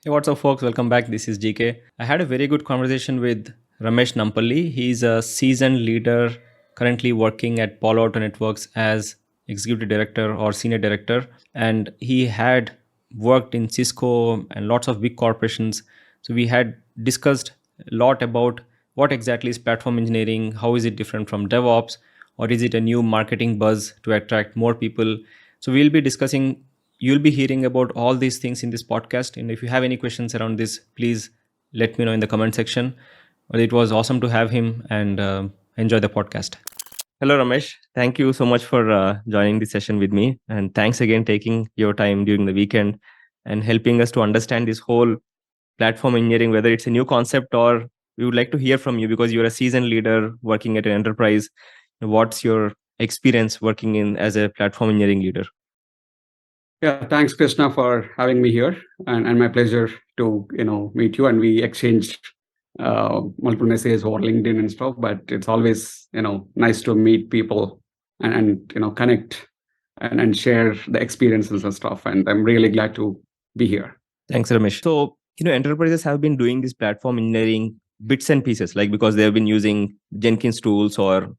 Hey, what's up, folks? Welcome back. This is GK. I had a very good conversation with Ramesh Nampalli. He's a seasoned leader currently working at Palo Alto Networks as executive director or senior director. And he had worked in Cisco and lots of big corporations. So we had discussed a lot about what exactly is platform engineering, how is it different from DevOps, or is it a new marketing buzz to attract more people? So we'll be discussing, you'll be hearing about all these things in this podcast. And if you have any questions around this, please let me know in the comment section. But it was awesome to have him, and enjoy the podcast. Hello, Ramesh. Thank you so much for joining this session with me. And thanks again taking your time during the weekend and helping us to understand this whole platform engineering, whether it's a new concept or we would like to hear from you because you're a seasoned leader working at an enterprise. What's your experience working in as a platform engineering leader? Yeah, thanks, Krishna, for having me here, and my pleasure to meet you. And we exchanged multiple messages over LinkedIn and stuff. But it's always nice to meet people and connect and share the experiences and stuff. And I'm really glad to be here. Thanks, Ramesh. So, enterprises have been doing this platform engineering bits and pieces, like because they have been using Jenkins tools or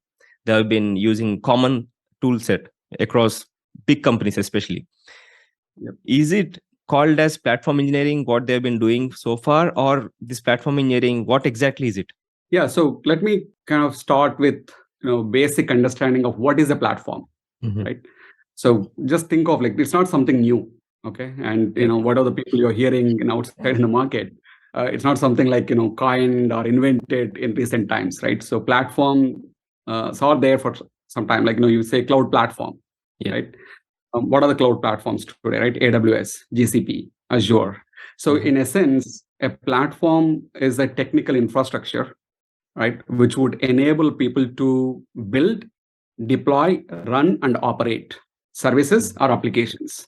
they have been using common tool set across big companies, especially. Yep. Is it called as platform engineering, what they've been doing so far, or this platform engineering, what exactly is it? Yeah, so let me kind of start with basic understanding of what is a platform, right? So just think of it's not something new, okay? And what are the people you're hearing outside in the market? It's not something like coined or invented in recent times, right? So platform are there for some time. You say cloud platform, right? What are the cloud platforms today, right? AWS, GCP, Azure. So in essence, a platform is a technical infrastructure, right, which would enable people to build, deploy, run, and operate services or applications.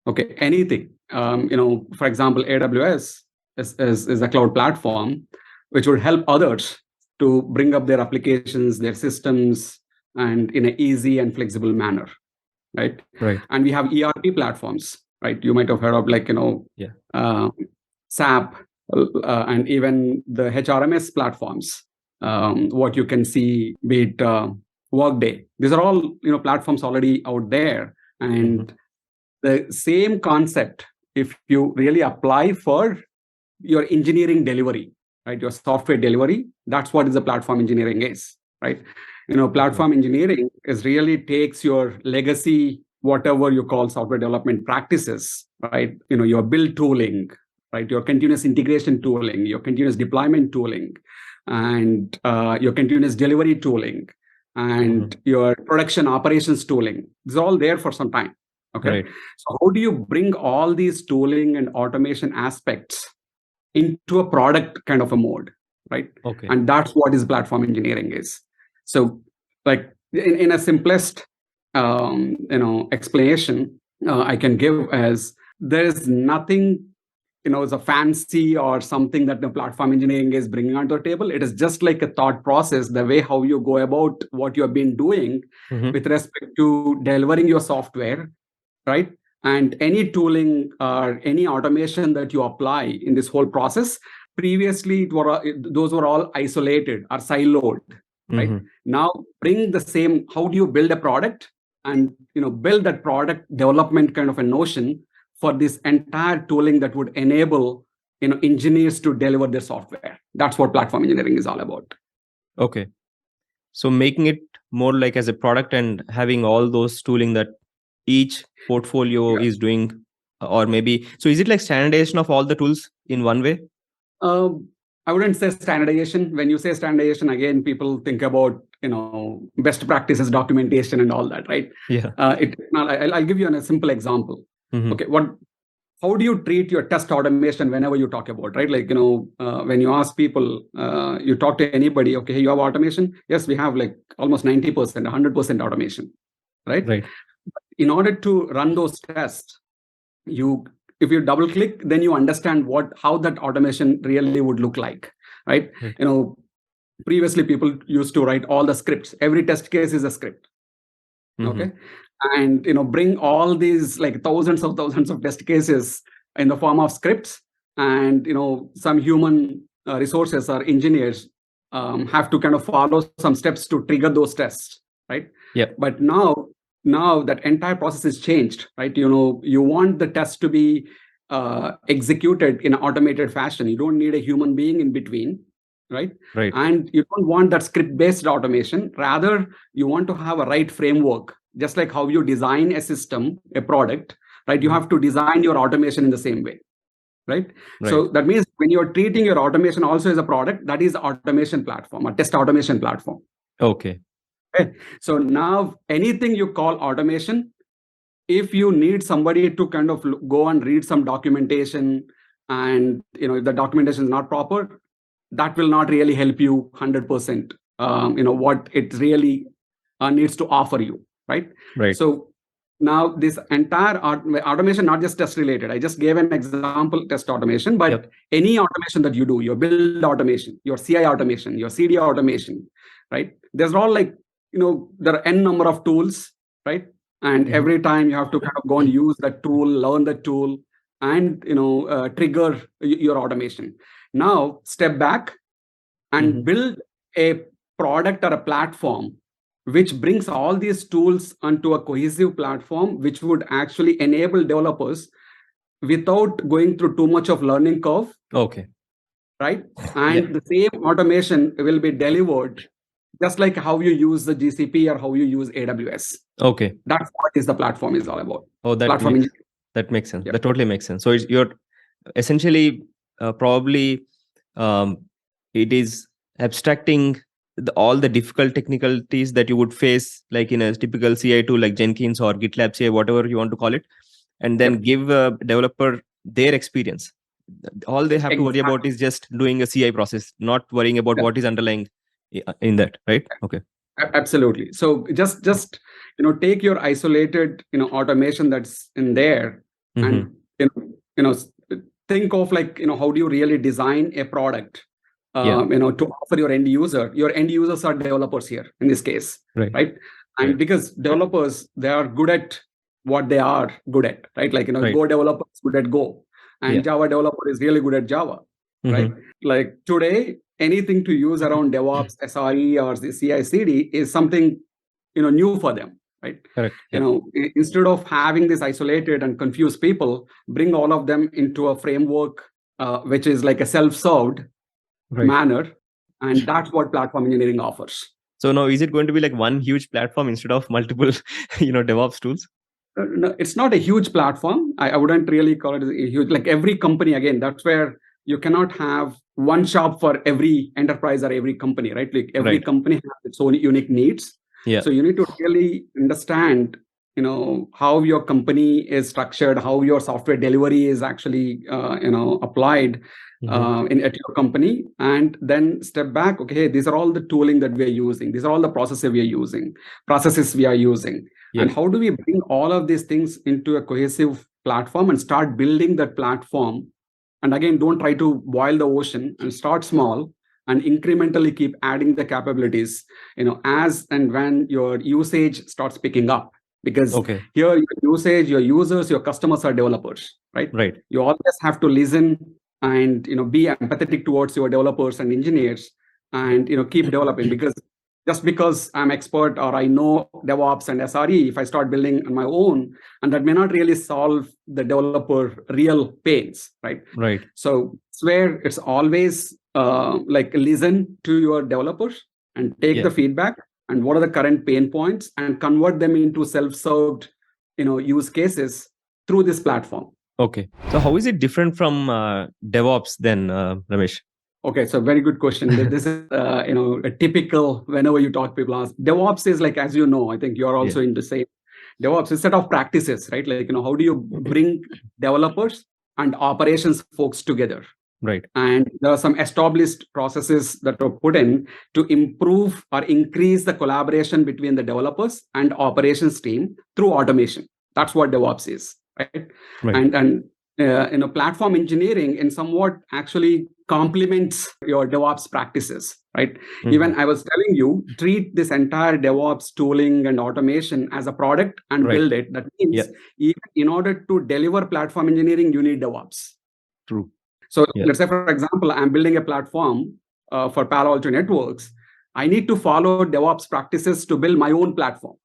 Okay, anything. For example, AWS is a cloud platform which would help others to bring up their applications, their systems, and in an easy and flexible manner, right? Right. And we have ERP platforms, right? You might have heard of SAP and even the HRMS platforms. What you can see, be it Workday. These are all platforms already out there, and the same concept, if you really apply for your engineering delivery, right, your software delivery, that's what is the platform engineering is, right? Platform engineering is really takes your legacy, whatever you call software development practices, right? Your build tooling, right? Your continuous integration tooling, your continuous deployment tooling, and your continuous delivery tooling, and your production operations tooling. It's all there for some time. Okay. Right. So how do you bring all these tooling and automation aspects into a product kind of a mode, right? Okay. And that's what is platform engineering is. So, in a simplest, explanation I can give as there is nothing, is a fancy or something that the platform engineering is bringing onto the table. It is just like a thought process, the way how you go about what you have been doing with respect to delivering your software, right? And any tooling or any automation that you apply in this whole process, previously those were all isolated or siloed, right? Now bring the same, how do you build a product and build that product development kind of a notion for this entire tooling that would enable engineers to deliver their software. That's what platform engineering is all about. Okay. So making it more like as a product and having all those tooling that each portfolio is doing, or maybe, so is it like standardization of all the tools in one way? I wouldn't say standardization. When you say standardization, again, people think about best practices, documentation, and all that, right? Yeah. I'll give you a simple example. Okay, how do you treat your test automation whenever you talk about, right? When you ask people, you talk to anybody, okay, you have automation? Yes, we have almost 90%, 100% automation, right? Right. In order to run those tests, if you double click, then you understand how that automation really would look like, right? Previously people used to write all the scripts. Every test case is a script. Okay. And bring all these thousands of test cases in the form of scripts and some human resources or engineers have to kind of follow some steps to trigger those tests, right? Yep. But now that entire process is changed, right? You want the test to be executed in an automated fashion. You don't need a human being in between, right? Right. And you don't want that script-based automation. Rather, you want to have a right framework, just like how you design a system, a product, right? You have to design your automation in the same way, right? So that means when you're treating your automation also as a product, that is automation platform, a test automation platform. Okay. So now anything you call automation, if you need somebody to kind of go and read some documentation, and if the documentation is not proper, that will not really help you 100%. What it really needs to offer you, right? Right. So now this entire automation, not just test related. I just gave an example, test automation, but any automation that you do, your build automation, your CI automation, your CD automation, right? There's all there are n number of tools, right? And every time you have to kind of go and use that tool, learn the tool, and trigger your automation. Now step back and build a product or a platform which brings all these tools onto a cohesive platform, which would actually enable developers without going through too much of learning curve. Okay. Right? And the same automation will be delivered just like how you use the GCP or how you use AWS. Okay. That's what the platform is all about. Oh, that makes sense. That totally makes sense. So you're essentially probably it is abstracting all the difficult technicalities that you would face, like in a typical CI tool like Jenkins or GitLab CI, whatever you want to call it, and then give a developer their experience. All they have to worry about is just doing a CI process, not worrying about what is underlying in that, right? Okay. Absolutely. So just take your isolated automation that's in there, and think of how do you really design a product to offer your end user. Your end users are developers here in this case, right? And because developers, they are good at what they are good at, right? Go developer is good at Go, and Java developer is really good at Java, right? Like today, anything to use around DevOps, SRE, or the CI/CD is something new for them, right? Correct. Instead of having this isolated and confused people, bring all of them into a framework which is like a self-served manner, and that's what platform engineering offers. So now, is it going to be like one huge platform instead of multiple, DevOps tools? No, it's not a huge platform. I wouldn't really call it a huge. Like every company, again, that's where you cannot have one shop for every enterprise or every company, right? Like every company has its own unique needs. So you need to really understand, how your company is structured, how your software delivery is actually, applied at your company, and then step back. Okay, these are all the tooling that we are using. These are all the processes we are using. And how do we bring all of these things into a cohesive platform and start building that platform? And again, don't try to boil the ocean, and start small and incrementally keep adding the capabilities, as and when your usage starts picking up. Because here, your users, your customers are developers, right? You always have to listen and be empathetic towards your developers and engineers, and keep developing. Because just because I'm expert or I know DevOps and SRE, if I start building on my own, and that may not really solve the developer real pains, right? So it's where it's always listen to your developers and take the feedback and what are the current pain points, and convert them into self-served use cases through this platform. Okay. So how is it different from DevOps then, Ramesh? Okay, so very good question. This is a typical, whenever you talk, people ask. DevOps is like, as you know, I think you're also in the same. DevOps is a set of practices, right? How do you bring developers and operations folks together? And there are some established processes that are put in to improve or increase the collaboration between the developers and operations team through automation. That's what DevOps is, right? And platform engineering in somewhat actually complements your DevOps practices, right? Even I was telling you, treat this entire DevOps tooling and automation as a product and build it. That means even in order to deliver platform engineering, you need DevOps. True. So let's say, for example, I'm building a platform for Palo Alto Networks. I need to follow DevOps practices to build my own platform.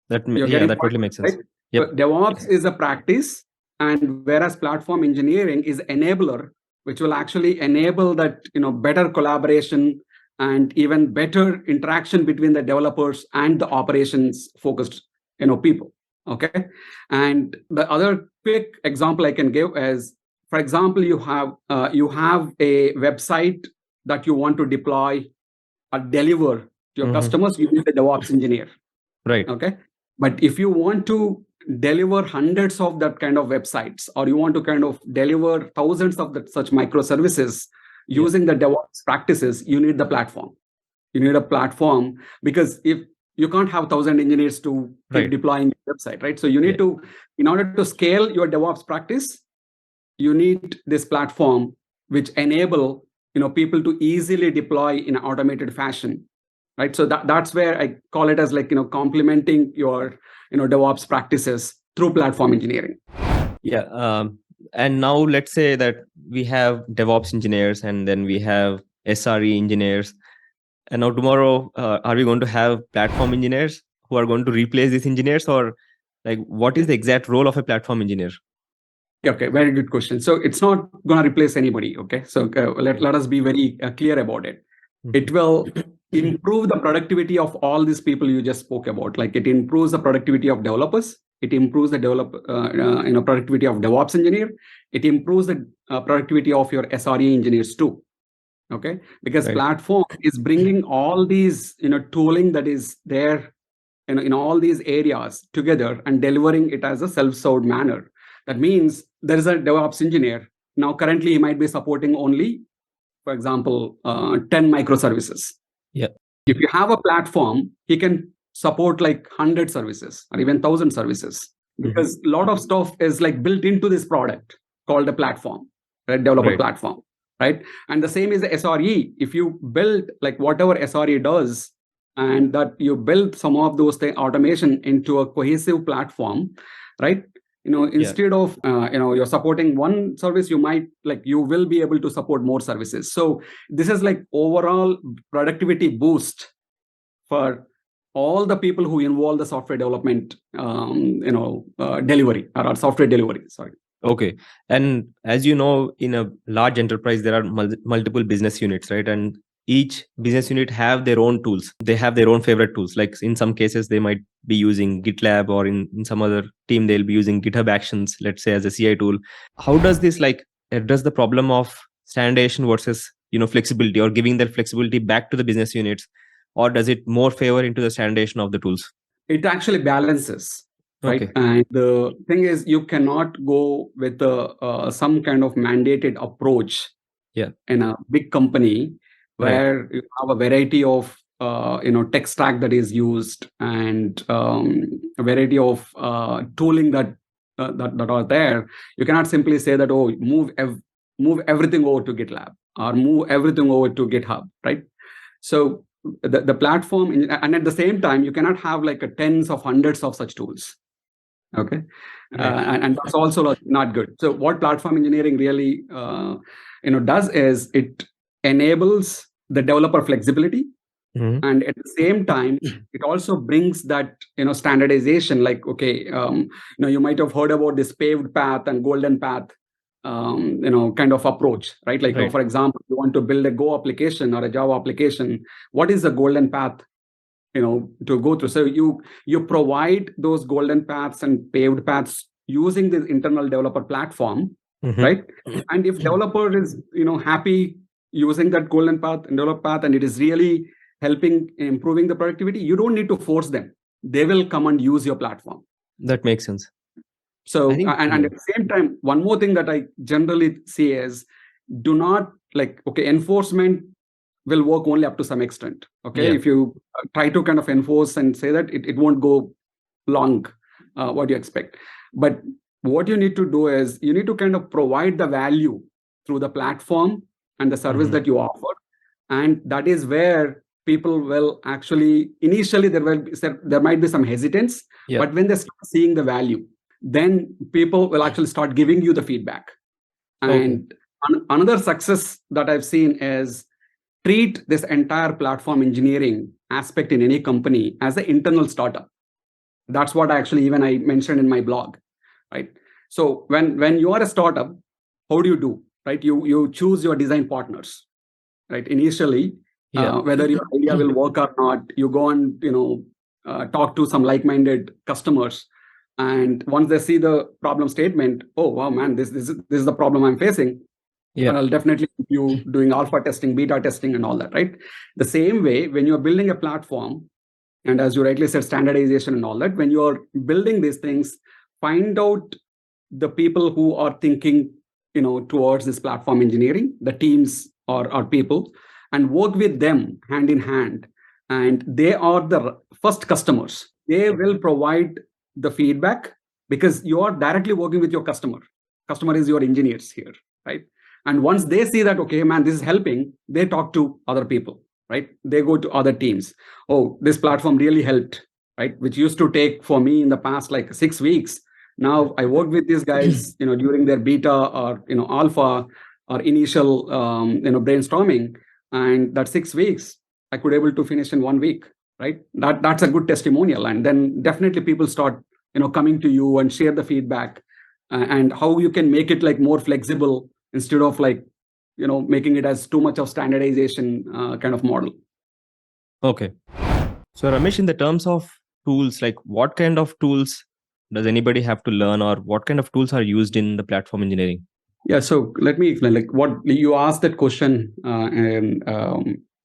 That totally makes sense. Right? Yep. So DevOps is a practice, and whereas platform engineering is enabler, which will actually enable that better collaboration and even better interaction between the developers and the operations focused people. Okay, and the other quick example I can give is, for example, you have a website that you want to deploy or deliver to your customers. You need a DevOps engineer, right? Okay, but if you want to deliver hundreds of that kind of websites, or you want to kind of deliver thousands of such microservices using the DevOps practices, you need the platform. You need a platform, because if you can't have 1,000 engineers to keep deploying the website, right? So you need to, in order to scale your DevOps practice, you need this platform which enable people to easily deploy in an automated fashion, right? So that's where I call it as complementing your DevOps practices through platform engineering. And now let's say that we have DevOps engineers, and then we have SRE engineers, and now tomorrow are we going to have platform engineers who are going to replace these engineers, or like what is the exact role of a platform engineer? Okay, very good question. So it's not going to replace anybody. Okay, so let us be very clear about it. It will improve the productivity of all these people you just spoke about. Like, it improves the productivity of developers. It improves the productivity of DevOps engineer. It improves the productivity of your SRE engineers too. Okay, because platform is bringing all these tooling that is there in all these areas together and delivering it as a self-served manner. That means there is a DevOps engineer. Now, currently, he might be supporting only, for example, 10 microservices. Yeah. If you have a platform, he can support like 100 services or even 1,000 services, because a lot of stuff is like built into this product called a platform, right? Developer platform, right? And the same is the SRE. If you build like whatever SRE does, and that you build some of those automation into a cohesive platform, right? Instead of you're supporting one service, you will be able to support more services. So this is like overall productivity boost for all the people who involve the software development delivery, or software delivery, sorry. Okay. And as you know, in a large enterprise, there are multiple business units, right? And each business unit have their own tools. They have their own favorite tools. Like in some cases, they might be using GitLab, or in some other team, they'll be using GitHub Actions, let's say, as a CI tool. How does this address the problem of standardization versus, flexibility, or giving that flexibility back to the business units? Or does it more favor into the standardization of the tools? It actually balances. Right. Okay. And the thing is, you cannot go with some kind of mandated approach in a big company where you have a variety of tech stack that is used, and a variety of tooling that are there. You cannot simply say that, oh, move everything over to GitLab or move everything over to GitHub, right? So the platform, and at the same time, you cannot have like tens of hundreds of such tools. Okay, and that's also not good. So what platform engineering really does is it enables the developer flexibility, and at the same time, it also brings that standardization. Like, okay, you might have heard about this paved path and golden path kind of approach, right? Like, for example, you want to build a Go application or a Java application. What is the golden path to go through? So you provide those golden paths and paved paths using this internal developer platform, right? And if developer is happy using that golden path and developer path, and it is really helping improving the productivity, you don't need to force them. They will come and use your platform. That makes sense. So and at the same time, one more thing that I generally see is, do not enforcement will work only up to some extent. Okay, if you try to kind of enforce and say that, it won't go long, what you expect. But what you need to do is, you need to kind of provide the value through the platform and the service that you offer, and that is where people will actually, initially there might be some hesitance, but when they start seeing the value, then people will actually start giving you the feedback. And Another success that I've seen is treat this entire platform engineering aspect in any company as an internal startup. That's what actually even I mentioned in my blog, right? So when you are a startup, how do? Right? You choose your design partners, right? Initially, whether your idea will work or not, you go and talk to some like-minded customers, and once they see the problem statement, oh wow, man, this is the problem I'm facing. I'll definitely keep you doing alpha testing, beta testing, and all that, right? The same way, when you're building a platform, and as you rightly said, standardization and all that, when you're building these things, find out the people who are thinking towards this platform engineering, the teams or people, and work with them hand in hand. And they are the first customers. They will provide the feedback because you are directly working with your customer. Customer is your engineers here, right? And once they see that, okay, man, this is helping, they talk to other people, right? They go to other teams. Oh, this platform really helped, right? Which used to take for me in the past like 6 weeks. Now I worked with these guys, during their beta or alpha or initial brainstorming, and that 6 weeks I could able to finish in 1 week, right? That's a good testimonial, and then definitely people start coming to you and share the feedback, and how you can make it like more flexible instead of like making it as too much of standardization kind of model. Okay. So Ramesh, in the terms of tools, like what kind of tools does anybody have to learn, or what kind of tools are used in the platform engineering? Yeah, so let me explain. Like what you asked that question, and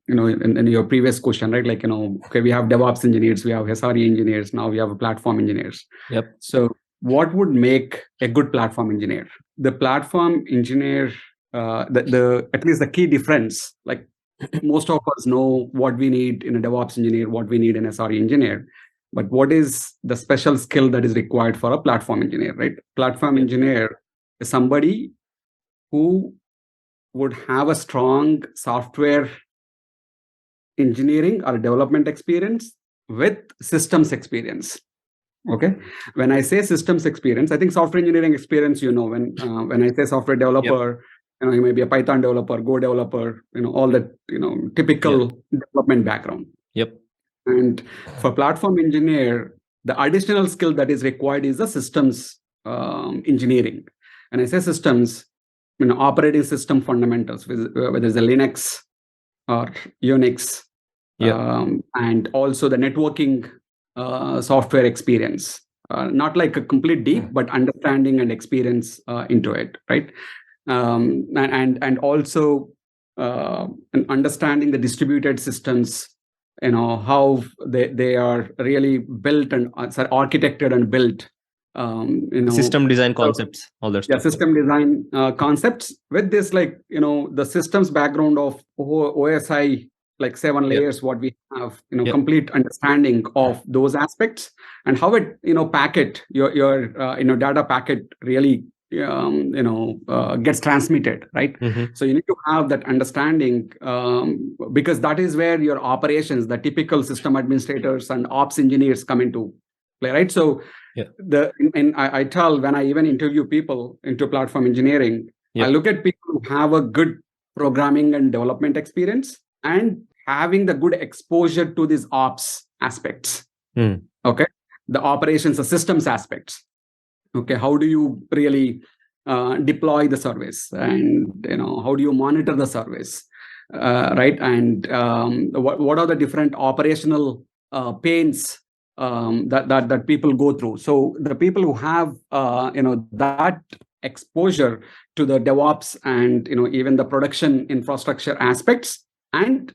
in your previous question, right? Like okay, we have DevOps engineers, we have SRE engineers, now we have platform engineers. Yep. So what would make a good platform engineer? The platform engineer, the at least the key difference, like most of us know what we need in a DevOps engineer, what we need in a SRE engineer, but what is the special skill that is required for a platform engineer, right? Platform engineer is somebody who would have a strong software engineering or development experience with systems experience. Okay, when I say systems experience, I think software engineering experience, when I say software developer, you may be a Python developer, Go developer, all that typical development background. Yep. And for platform engineer, the additional skill that is required is the systems engineering. And I say systems, operating system fundamentals, whether it's a Linux or Unix, and also the networking software experience, not like a complete deep, but understanding and experience into it, right? And also understanding the distributed systems, how they are really built and architected and built. System design concepts, all that stuff. System design concepts with this, like the systems background of OSI, like 7 layers, what we have, complete understanding of those aspects, and how it packet your data packet really gets transmitted, right? So you need to have that understanding, because that is where your operations, the typical system administrators and ops engineers come into play, right? So I tell, when I even interview people into platform engineering, I look at people who have a good programming and development experience and having the good exposure to these ops aspects. Okay, the operations, the systems aspects. Okay, how do you really deploy the service, and how do you monitor the service, right? And what are the different operational pains that people go through? So the people who have that exposure to the DevOps and even the production infrastructure aspects, and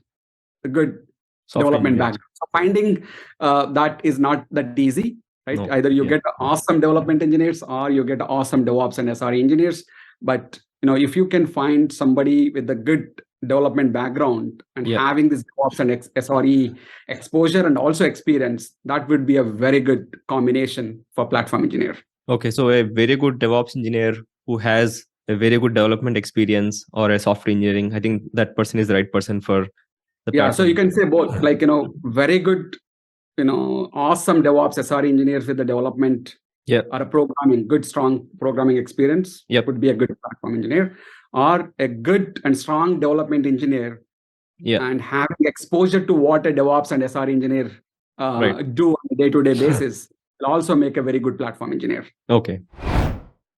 the good development background. So finding that is not that easy, right? No. Either you get awesome development engineers, or you get awesome DevOps and SRE engineers. But if you can find somebody with a good development background and having this DevOps and SRE exposure and also experience, that would be a very good combination for platform engineer. Okay, so a very good DevOps engineer who has a very good development experience, or a software engineering, I think that person is the right person for the platform. So you can say both, like very good awesome DevOps SRE engineers with the development or a programming, good strong programming experience would be a good platform engineer. or a good and strong development engineer and having exposure to what a DevOps and SRE engineer do on a day-to-day basis will also make a very good platform engineer. Okay.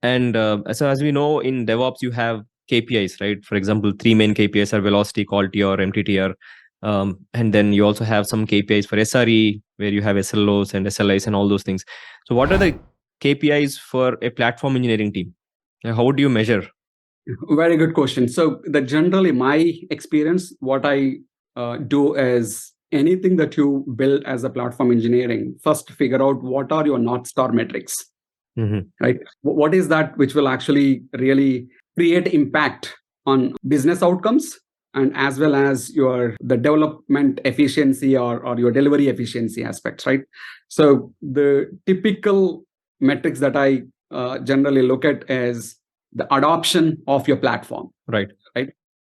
And so as we know, in DevOps, you have KPIs, right? For example, 3 main KPIs are velocity, quality, or MTTR. And then you also have some KPIs for SRE, where you have SLOs and SLIs and all those things. So what are the KPIs for a platform engineering team? How do you measure? Very good question. So that generally my experience, what I do is anything that you build as a platform engineering, first figure out what are your North Star metrics, right? What is that which will actually really create impact on business outcomes and as well as the development efficiency or your delivery efficiency aspects, right? So the typical metrics that I generally look at is the adoption of your platform, right?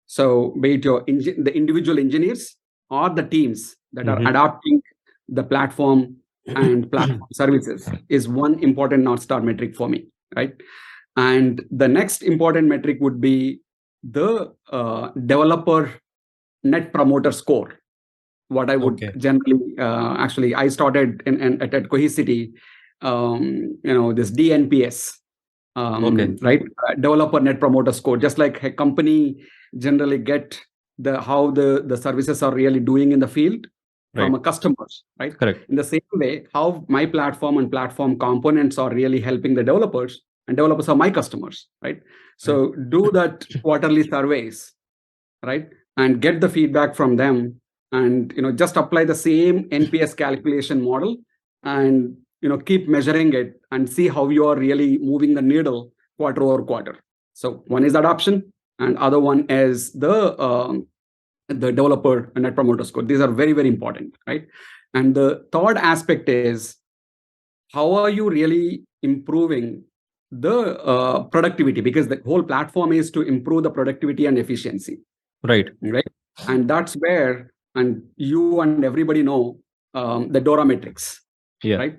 So be it the individual engineers or the teams that are adopting the platform and platform services is one important North Star metric for me, right? And the next important metric would be the developer net promoter score. What I would generally, actually, I started at Cohesity, this DNPS, right? Developer net promoter score, just like a company generally get how the services are really doing in the field from a customers, right? Correct. In the same way, how my platform and platform components are really helping the developers, and developers are my customers, right? So do that quarterly surveys, right? And get the feedback from them, and just apply the same NPS calculation model, and keep measuring it and see how you are really moving the needle quarter over quarter. So one is adoption, and other one is the developer net promoter score. These are very, very important, right? And the third aspect is how are you really improving the productivity, because the whole platform is to improve the productivity and efficiency, right? And that's where, and you and everybody know the DORA metrics, right?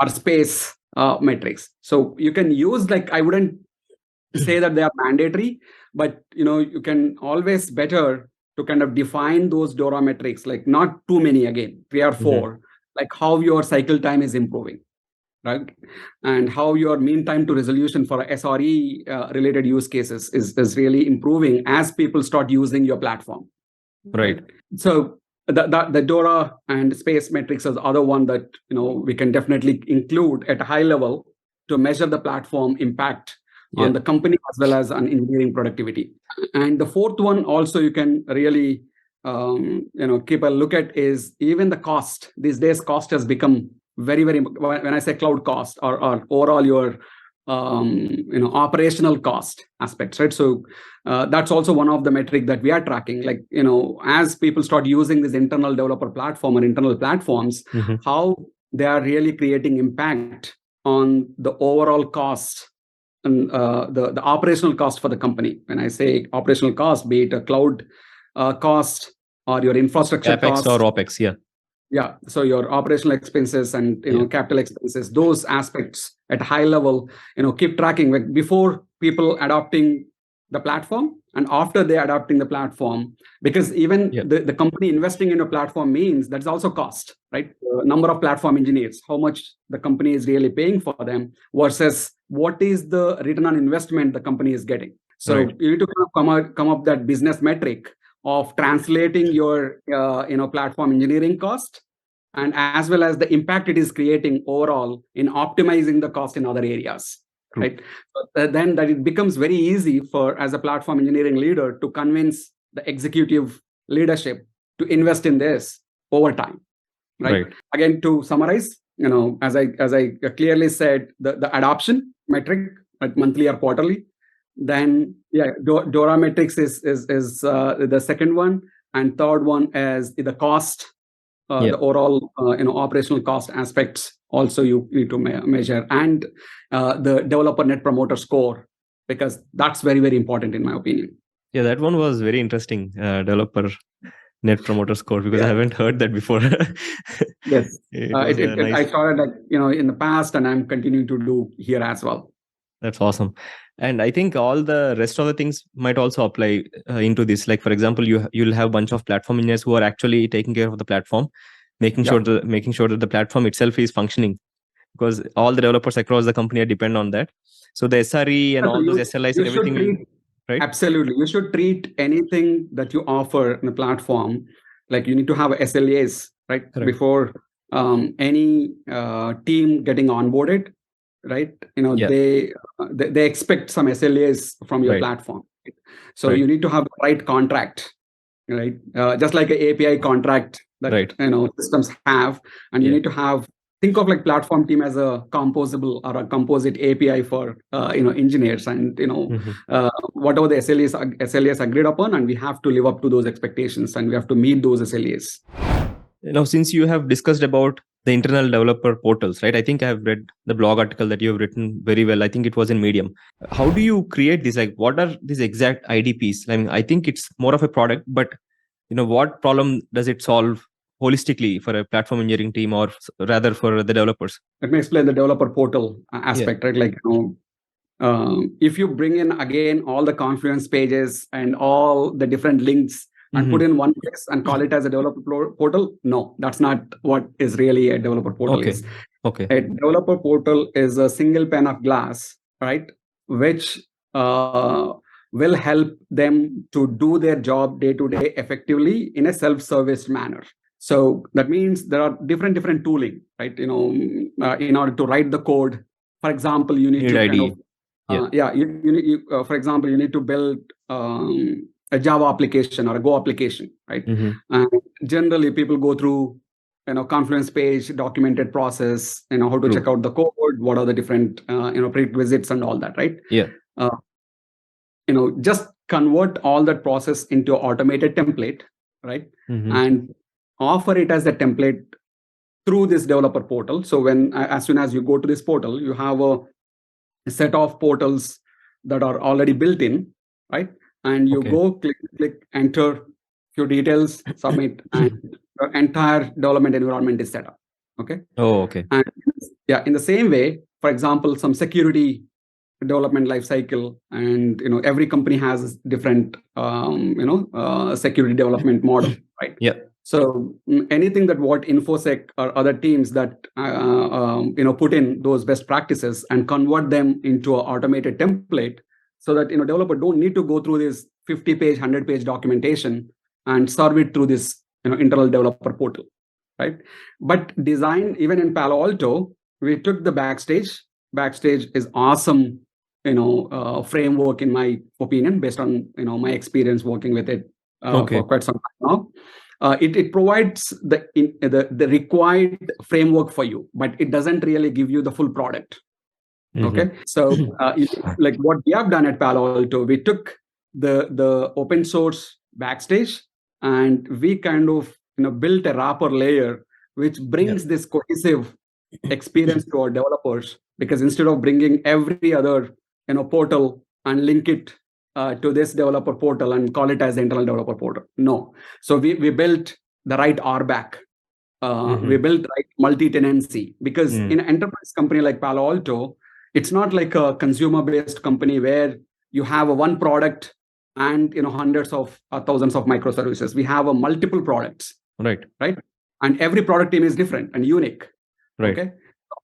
Or space metrics. So you can use, like, I wouldn't say that they are mandatory, but you can always better to kind of define those DORA metrics, like not too many, again, 3 or 4, like how your cycle time is improving, right? And how your mean time to resolution for SRE related use cases is really improving as people start using your platform. Right. So the DORA and space metrics is the other one that we can definitely include at a high level to measure the platform impact on the company as well as on engineering productivity. And the fourth one also you can really keep a look at is even the cost. These days, cost has become very, very, when I say cloud cost or overall your operational cost aspects, right? So that's also one of the metric that we are tracking. Like, as people start using this internal developer platform or internal platforms, how they are really creating impact on the overall cost and the operational cost for the company. When I say operational cost, be it a cloud cost or your infrastructure CapEx cost or OpEx, yeah. So your operational expenses and capital expenses, those aspects at high level, keep tracking. Like before people adopting the platform and after they adopting the platform, because even the company investing in a platform means that's also cost, right? The number of platform engineers, how much the company is really paying for them versus what is the return on investment the company is getting. So you need to come up that business metric of translating your platform engineering cost and as well as the impact it is creating overall in optimizing the cost in other areas. Right? So then that it becomes very easy for, as a platform engineering leader, to convince the executive leadership to invest in this over time. Right? Again, to summarize, as I clearly said, the adoption metric, like monthly or quarterly. Then DORA metrics is the second one, and third one is the cost, the overall operational cost aspects. Also, you need to measure, and the developer net promoter score, because that's very, very important in my opinion. Yeah, that one was very interesting. Developer net promoter score, because I haven't heard that before. Yes, I started in the past, and I'm continuing to do here as well. That's awesome. And I think all the rest of the things might also apply into this. Like for example, you'll have a bunch of platform engineers who are actually taking care of the platform, making Yeah. sure that the platform itself is functioning, because all the developers across the company depend on that. So the SRE and So all those SLIs you and should everything will, treat right? absolutely. You should treat anything that you offer in a platform like you need to have SLAs, right? Correct. Before any team getting onboarded, right? Yeah. They expect some SLAs from your Right. platform. So Right. you need to have the right contract, right? Just like an API contract that Right. systems have, and you Yeah. need to have, think of like platform team as a composable or a composite API for engineers, and Mhm. whatever the SLAs agreed upon, and we have to live up to those expectations, and we have to meet those SLAs. Now, since you have discussed about the internal developer portals, right? I think I have read the blog article that you have written very well. I think it was in Medium. How do you create this? Like, what are these exact IDPs? I mean, I think it's more of a product, but what problem does it solve holistically for a platform engineering team, or rather for the developers? Let me explain the developer portal Yeah. aspect, right? Like, if you bring in again all the Confluence pages and all the different links and put Mhm. in one place and call it as a developer portal, no, that's not what is really a developer portal Okay. is. Okay. A developer portal is a single pane of glass, right? Which will help them to do their job day to day effectively in a self-service manner. So that means there are different tooling, right? In order to write the code, for example, you need Need to kind ID. of Yeah. for example, you need to build a Java application or a Go application, right? Mhm. And generally, people go through Confluence page, documented process, how to check True. out the code, what are the different prerequisites and all that, right? Yeah. Uh, just convert all that process into an automated template, right? Mhm. And offer it as a template through this developer portal. So as soon as you go to this portal, you have a set of portals that are already built in, right? And you Okay. go click, enter few details, submit, and your entire development environment is set up. Okay. Oh, okay. And yeah, in the same way, for example, some security development life cycle, and every company has different security development model, right? Yeah. So anything that what infosec or other teams that put in those best practices and convert them into an automated template, so that developer don't need to go through this 50-page 100-page documentation and serve it through this internal developer portal, right? But design, even in Palo Alto, we took the Backstage is awesome framework, in my opinion, based on my experience working with it for Okay. quite some time now. It provides the required framework for you, but it doesn't really give you the full product. Okay. Mhm. So like what we have done at Palo Alto, we took the open source Backstage, and we kind of built a wrapper layer which Yeah. brings this cohesive experience to our developers, because instead of bringing every other portal and link it to this developer portal and call it as the internal developer portal, no. So we built the right RBAC. We Mhm. built right multi-tenancy, because in Mm. an enterprise company like Palo Alto, it's not like a consumer-based company where you have a one product and hundreds of thousands of microservices. We have a multiple products, Right. right? And every product team is different and unique. Right. Okay.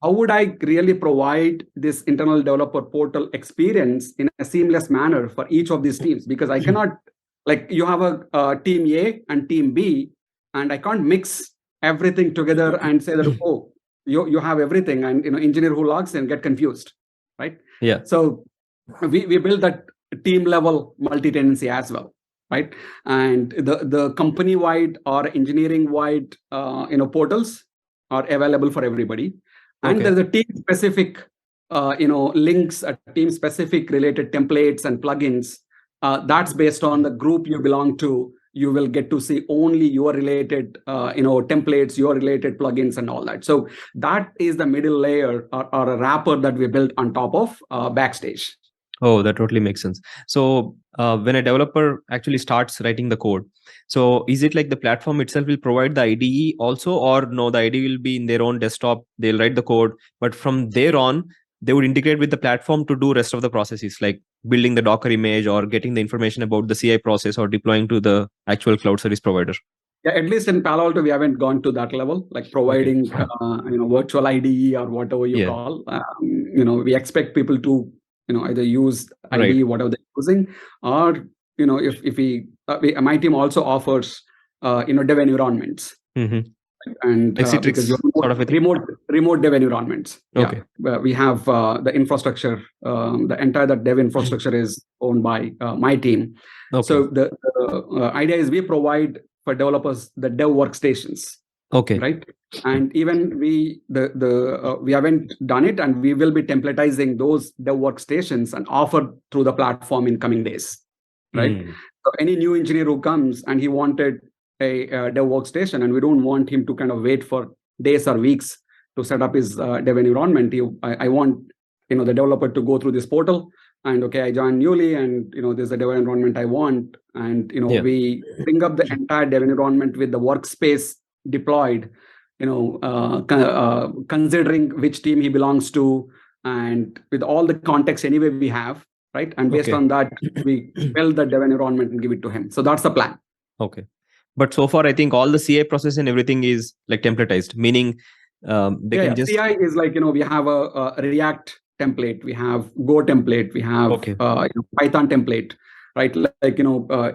How would I really provide this internal developer portal experience in a seamless manner for each of these teams? Because I cannot, like, you have a team A and team B, and I can't mix everything together and say that, oh, you have everything, and engineer who logs in get confused, right? Yeah. So we build that team level multi-tenancy as well, right? And the company wide or engineering wide portals are available for everybody, and Okay. there's a team specific links, team specific related templates and plugins. That's based on the group you belong to. You will get to see only your related templates, your related plugins, and all that. So that is the middle layer, or a wrapper that we built on top of Backstage. Oh, that totally makes sense. So, when a developer actually starts writing the code, so is it like the platform itself will provide the IDE also, or no, the IDE will be in their own desktop, they'll write the code, but from there on, they would integrate with the platform to do rest of the processes, like building the Docker image or getting the information about the CI process or deploying to the actual cloud service provider. Yeah, at least in Palo Alto, we haven't gone to that level, like providing virtual IDE or whatever you call. We expect people to either use IDE, whatever they're using, or if my team also offers dev environments. And like because you sort of remote dev environments. Okay. Yeah, we have the infrastructure. The entire dev infrastructure is owned by my team. Okay. So the idea is we provide for developers the dev workstations. Okay. Right. And even we haven't done it, and we will be templatizing those dev workstations and offer through the platform in coming days. Right. So any new engineer who comes and he wanted a dev workstation, and we don't want him to kind of wait for days or weeks to set up his dev environment. I want the developer to go through this portal, and I joined newly, and there's a dev environment I want, and we bring up the entire dev environment with the workspace deployed, considering which team he belongs to, and with all the context anyway we have, right? And based on that, we build the dev environment and give it to him. So that's the plan. Okay. But so far, I think all the CI process and everything is like templatized, meaning they can just... CI is like, we have a React template, we have Go template, we have Python template, right? Like,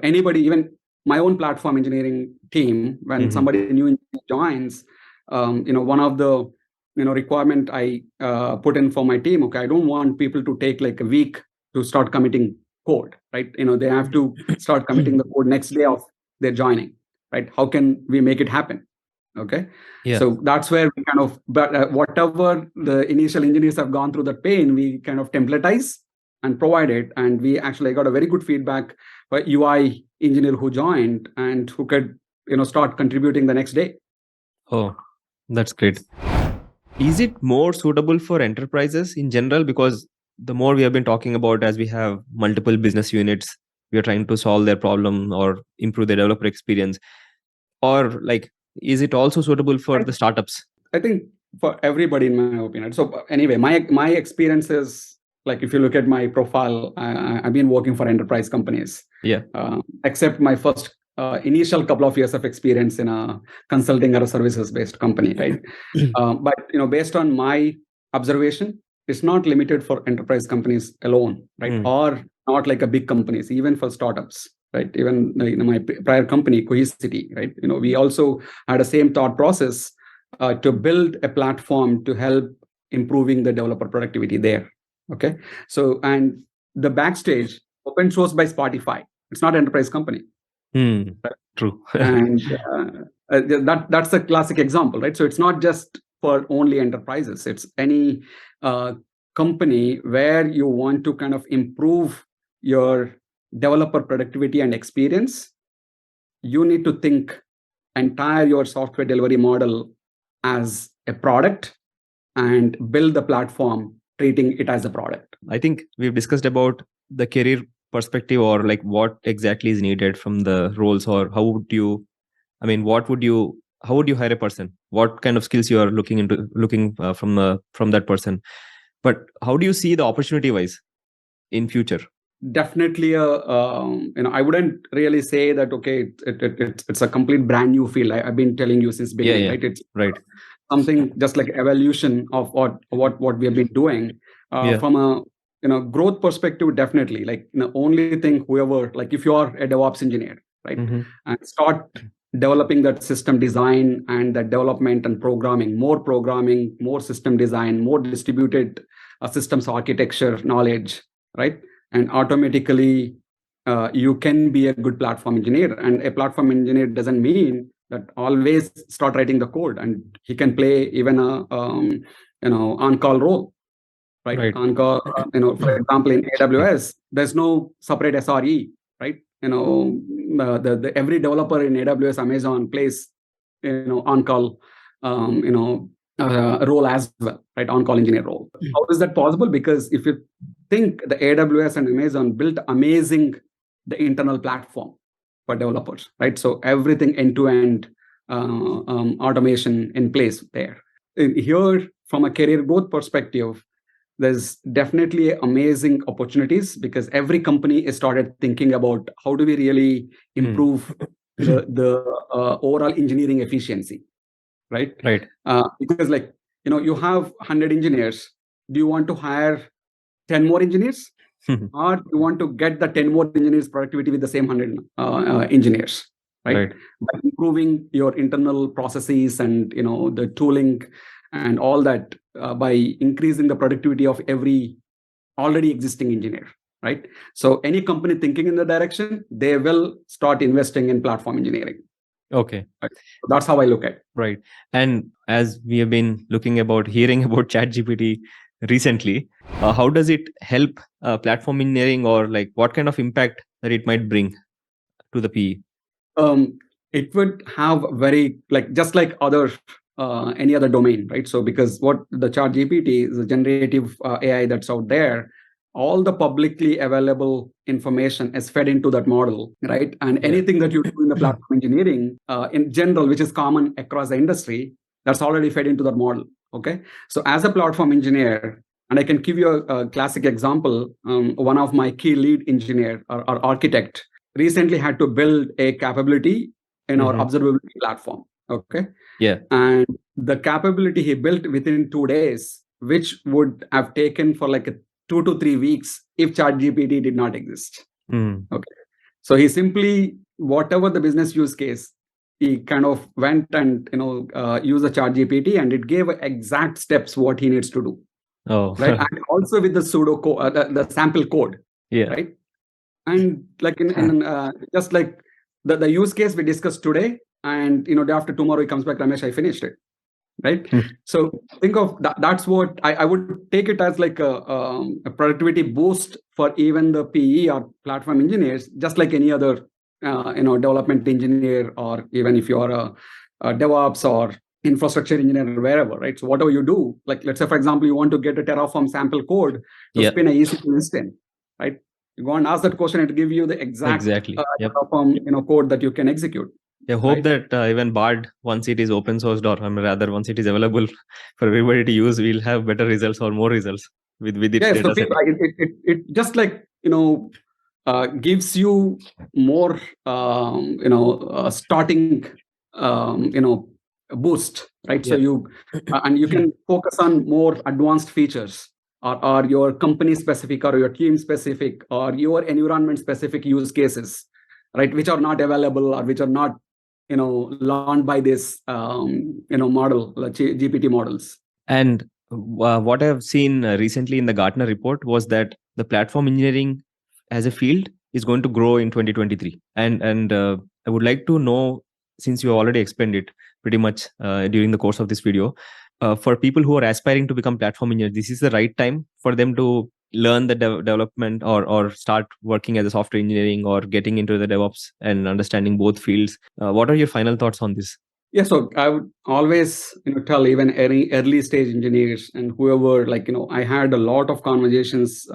anybody, even my own platform engineering team, when somebody new joins, one of the, requirement I put in for my team, I don't want people to take like a week to start committing code, right? They have to start committing the code next day of their joining, right? How can we make it happen? Okay. Yeah. So that's where we kind of, whatever the initial engineers have gone through the pain, we kind of templatize and provide it. And we actually got a very good feedback by UI engineer who joined and who could, start contributing the next day. Oh, that's great. Is it more suitable for enterprises in general? Because the more we have been talking about, as we have multiple business units, we are trying to solve their problem or improve the developer experience. Or like, is it also suitable for the startups? I think for everybody, in my opinion. So anyway, my experience is, like, if you look at my profile, I've been working for enterprise companies. Yeah. Except my first initial couple of years of experience in a consulting or a services-based company, right? But based on my observation, it's not limited for enterprise companies alone, right? Or not like a big companies, even for startups, right? Even my prior company, Cohesity, right? We also had the same thought process to build a platform to help improving the developer productivity there. Okay, so and the Backstage, open source by Spotify. It's not an enterprise company. Right? True. And that's a classic example, right? So it's not just for only enterprises. It's any company where you want to kind of improve your developer productivity and experience. You need to think entire your software delivery model as a product and build the platform treating it as a product. I think we've discussed about the career perspective, or like what exactly is needed from the roles, or how would you hire a person? What kind of skills you are looking from that person? But how do you see the opportunity wise in future? Definitely, I wouldn't really say that, okay, it's a complete brand new field. I've been telling you since beginning, right? It's something just like evolution of what we have been doing. From a growth perspective, definitely, like only thing, whoever, like if you are a DevOps engineer, right, and start developing that system design and that development and programming, more system design, more distributed systems architecture knowledge, right? And automatically you can be a good platform engineer. And a platform engineer doesn't mean that always start writing the code, and he can play even a on-call role, right? On-call, for example, in AWS, there's no separate SRE, right? The every developer in AWS, Amazon plays on-call role as well, right? On-call engineer role. How is that possible? Because if you think, the AWS and Amazon built the internal platform for developers, right? So everything end-to-end automation in place there. Here, from a career growth perspective, there's definitely amazing opportunities, because every company has started thinking about how do we really improve the overall engineering efficiency, right? Right. Because like, you have 100 engineers. Do you want to hire 10 more engineers, or you want to get the 10 more engineers productivity with the same 100 engineers, right? Right. By improving your internal processes and the tooling and all that, by increasing the productivity of every already existing engineer, right? So any company thinking in the direction, they will start investing in platform engineering. Okay. Right? So that's how I look at it. Right. And as we have been hearing about ChatGPT recently, how does it help platform engineering, or like what kind of impact that it might bring to the PE? It would have very, like, just like other any other domain, right? So because what the Chat GPT is, a generative AI that's out there, all the publicly available information is fed into that model, right? And Yeah. anything that you do in the platform engineering in general, which is common across the industry, that's already fed into that model. Okay, so as a platform engineer, and I can give you a classic example. One of my key lead engineer or architect recently had to build a capability in our observability platform. Okay. Yeah. And the capability he built within 2 days, which would have taken for like 2 to 3 weeks if ChatGPT did not exist. Okay. So he simply, whatever the business use case, he kind of went and used the ChatGPT, and it gave exact steps what he needs to do. Oh. Right. And also with the pseudo code, the sample code. Yeah. Right. And like in just like the use case we discussed today, and day after tomorrow he comes back, Ramesh, I finished it, right? So think of that. That's what I would take it as, like a productivity boost for even the PE or platform engineers, just like any other development engineer, or even if you are a DevOps or infrastructure engineer or wherever, right? So whatever you do, like let's say for example you want to get a Terraform sample code to spin a EC2 instance, right? You go and ask that question, it give you the exact Exactly. Yep. Terraform code that you can execute. I hope Right? that even Bard, once it is open sourced, or rather once it is available for everybody to use, we'll have better results or more results with its Yes, data so set. it just like gives you more starting boost, right? So Yeah. you and you can focus on more advanced features, or your company specific, or your team specific, or your environment specific use cases, right? Which are not available, or which are not learned by this model, GPT models. And what I've seen recently in the Gartner report was that the platform engineering as a field is going to grow in 2023. And I would like to know, since you already explained it pretty much during the course of this video, for people who are aspiring to become platform engineers, this is the right time for them to learn the development, or start working as a software engineering, or getting into the DevOps and understanding both fields. What are your final thoughts on this? Yeah, so I would always, tell even any early stage engineers and whoever, like, I had a lot of conversations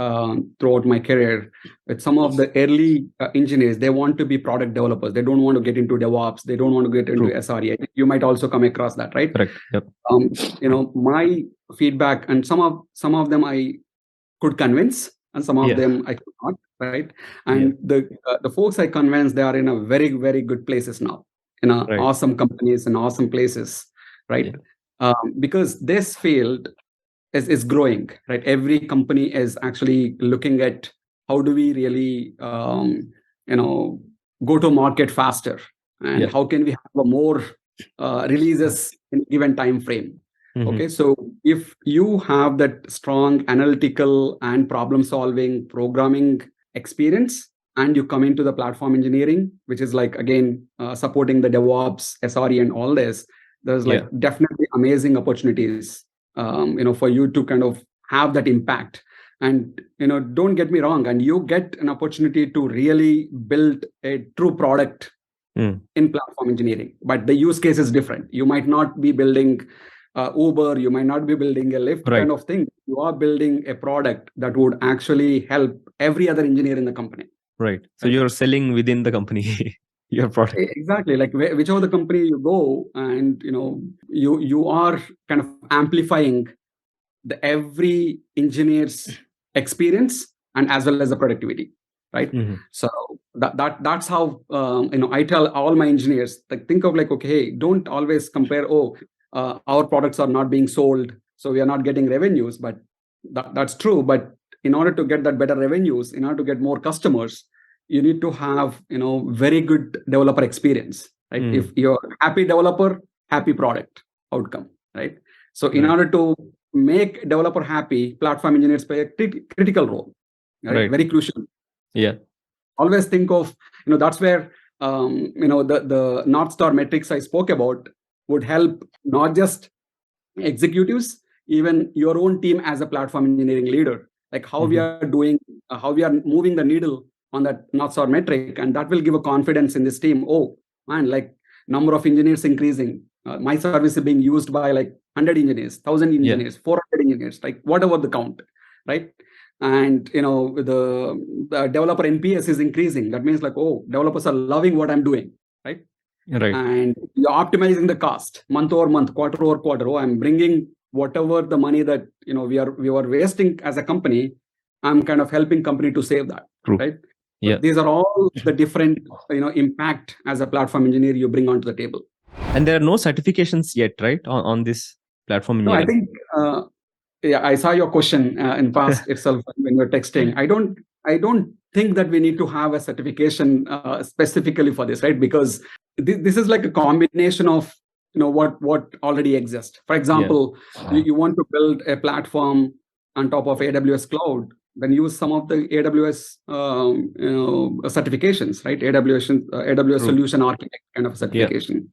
throughout my career with some of the early engineers. They want to be product developers. They don't want to get into DevOps. They don't want to get into True. SRE. You might also come across that, right? Correct. Yep. My feedback, and some of them I could convince, and some of them I could not, right? And the folks I convinced, they are in a very, very good places now, in Right. awesome companies and awesome places, right? Because this field is growing, right? Every company is actually looking at how do we really go to market faster, and how can we have a more releases in a given time frame. Okay, so if you have that strong analytical and problem solving programming experience, and you come into the platform engineering, which is like, again, supporting the DevOps, SRE, and all this, there's like definitely amazing opportunities for you to kind of have that impact. And don't get me wrong, and you get an opportunity to really build a true product in platform engineering, but the use case is different. You might not be building Uber, you might not be building a Lyft kind of thing. You are building a product that would actually help every other engineer in the company. Right. So you're selling within the company your product. Exactly. Like whichever the company you go, and you are kind of amplifying the every engineer's experience and as well as the productivity, right? So that's how I tell all my engineers, like, think of like, okay, hey, don't always compare, our products are not being sold, so we are not getting revenues. But that's true. But in order to get that better revenues, in order to get more customers, you need to have very good developer experience, right? If you're happy developer, happy product outcome, right? So in order to make developer happy, platform engineers play a critical role, right? Very crucial. Yeah. Always think of, that's where the North Star metrics I spoke about would help not just executives, even your own team as a platform engineering leader, like how we are doing, how we are moving the needle on that North Star metric, and that will give a confidence in this team. Oh man, like number of engineers increasing, my service is being used by like 100 engineers, 1,000 engineers, 400 engineers, like whatever the count, right? And the developer NPS is increasing. That means like, oh, developers are loving what I'm doing, right? And you're optimizing the cost month over month, quarter over quarter. Oh, I'm bringing whatever the money that we were wasting as a company, I'm kind of helping company to save that. True. Right? Yeah. So these are all the different impact as a platform engineer you bring onto the table. And there are no certifications yet, right, on this platform engineering? No, I think I saw your question in past itself when we were texting. I don't think that we need to have a certification specifically for this, right? Because this is like a combination of what already exists. For example, you want to build a platform on top of AWS cloud, then use some of the AWS certifications, right? AWS solution architect kind of certification,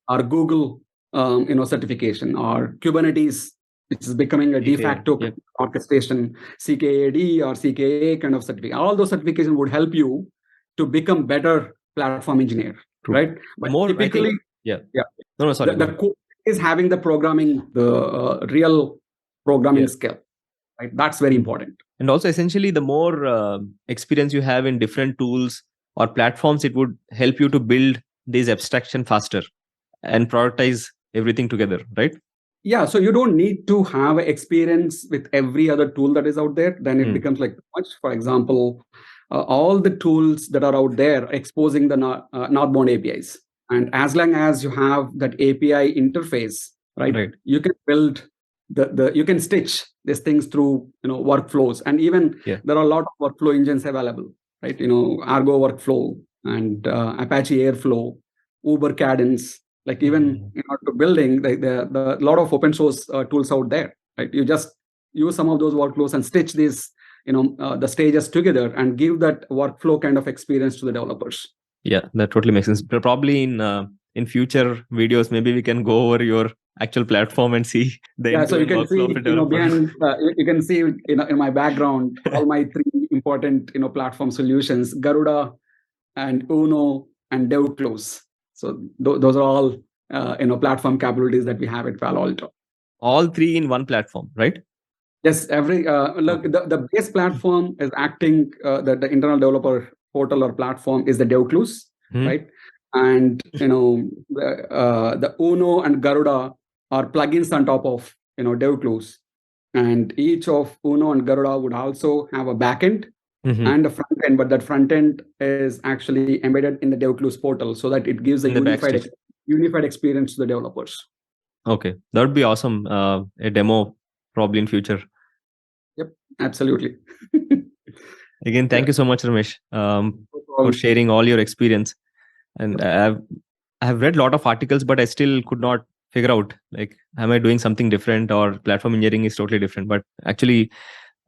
or Google certification, or Kubernetes, which is becoming a de facto orchestration, CKAD or CKA kind of certificate. All those certifications would help you to become better platform engineer, right? But more typically, sorry. The core is having the programming, the real programming skill, right? That's very important. And also, essentially, the more experience you have in different tools or platforms, it would help you to build this abstraction faster and prioritize everything together, right? Yeah, so you don't need to have experience with every other tool that is out there. Then it becomes like much. For example, all the tools that are out there exposing the northbound APIs, and as long as you have that API interface, right. You can build you can stitch these things through workflows, and even there are a lot of workflow engines available, right? Argo workflow and Apache Airflow, Uber Cadence. Like even to building, like the lot of open source tools out there, right? You just use some of those workflows and stitch these the stages together and give that workflow kind of experience to the developers. Yeah, that totally makes sense. Probably in future videos, maybe we can go over your actual platform and see the so you can see behind you can see in my background all my three important platform solutions: Garuda and Uno and DevClose. So those are all platform capabilities that we have at Palo Alto. All three in one platform, right? Yes, every look, the base platform is acting, the internal developer portal or platform is the DevClose, right? And the Uno and Garuda are plugins on top of DevClose, and each of Uno and Garuda would also have a backend and a front end, but that front end is actually embedded in the DevClose portal so that it gives a unified experience to the developers. Okay, that would be awesome. A demo probably in future. Yep, absolutely. Again, thank you so much, Ramesh, for sharing all your experience. And I have read a lot of articles, but I still could not figure out, like, am I doing something different, or platform engineering is totally different? But actually,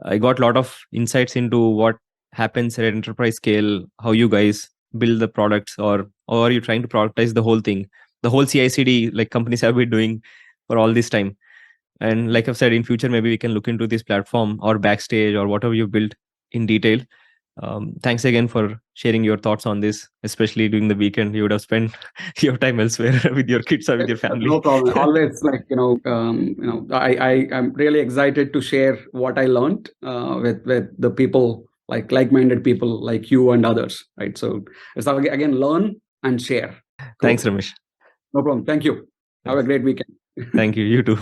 I got a lot of insights into what happens at enterprise scale, how you guys build the products, or are you trying to productize the whole thing, the whole CI/CD like companies have been doing for all this time. And like I've said, in future, maybe we can look into this platform or Backstage or whatever you built in detail. Thanks again for sharing your thoughts on this, especially during the weekend. You would have spent your time elsewhere with your kids or with your family. No problem. Always, like I'm really excited to share what I learned with the people, like-minded people like you and others, right? So it's again, learn and share. Cool. Thanks, Ramesh. No problem. Thank you. Have a great weekend. Thank you. You too.